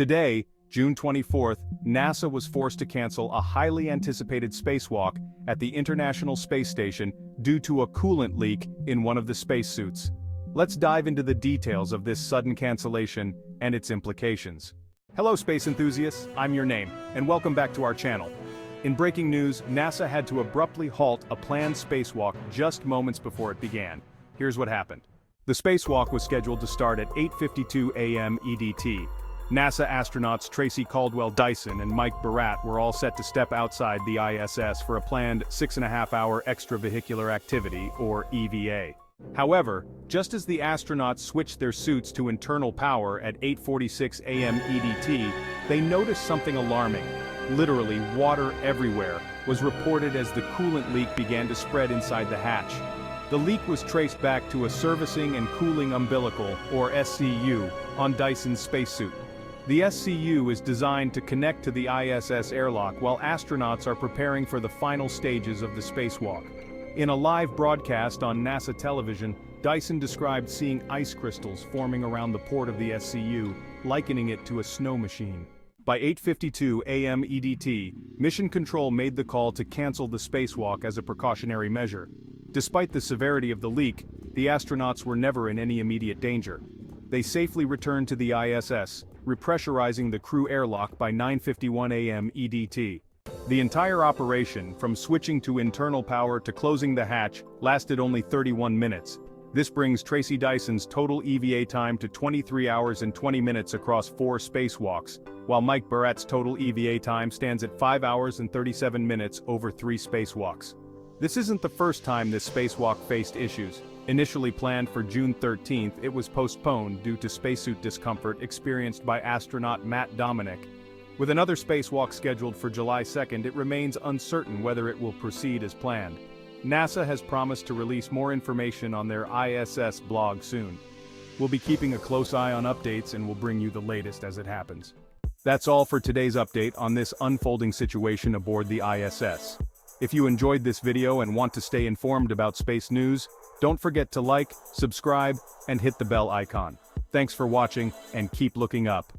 Today, June 24th, NASA was forced to cancel a highly anticipated spacewalk at the International Space Station due to a coolant leak in one of the spacesuits. Let's dive into the details of this sudden cancellation and its implications. Hello space enthusiasts, I'm your name, and welcome back to our channel. In breaking news, NASA had to abruptly halt a planned spacewalk just moments before it began. Here's what happened. The spacewalk was scheduled to start at 8:52 a.m. EDT. NASA astronauts Tracy Caldwell Dyson and Mike Barat were all set to step outside the ISS for a planned 6.5-hour extravehicular activity, or EVA. However, just as the astronauts switched their suits to internal power at 8:46 a.m. EDT, they noticed something alarming. Literally, water everywhere was reported as the coolant leak began to spread inside the hatch. The leak was traced back to a servicing and cooling umbilical, or SCU, on Dyson's spacesuit. The SCU is designed to connect to the ISS airlock while astronauts are preparing for the final stages of the spacewalk. In a live broadcast on NASA television, Dyson described seeing ice crystals forming around the port of the SCU, likening it to a snow machine. By 8:52 a.m. EDT, Mission Control made the call to cancel the spacewalk as a precautionary measure. Despite the severity of the leak, the astronauts were never in any immediate danger. They safely returned to the ISS, repressurizing the crew airlock by 9:51 a.m. EDT. The entire operation, from switching to internal power to closing the hatch, lasted only 31 minutes. This brings Tracy Dyson's total EVA time to 23 hours and 20 minutes across 4 spacewalks, while Mike Barat's total EVA time stands at 5 hours and 37 minutes over 3 spacewalks. This isn't the first time this spacewalk faced issues. Initially planned for June 13th, it was postponed due to spacesuit discomfort experienced by astronaut Matt Dominic. With another spacewalk scheduled for July 2nd, it remains uncertain whether it will proceed as planned. NASA has promised to release more information on their ISS blog soon. We'll be keeping a close eye on updates and will bring you the latest as it happens. That's all for today's update on this unfolding situation aboard the ISS. If you enjoyed this video and want to stay informed about space news, don't forget to like, subscribe, and hit the bell icon. Thanks for watching, and keep looking up.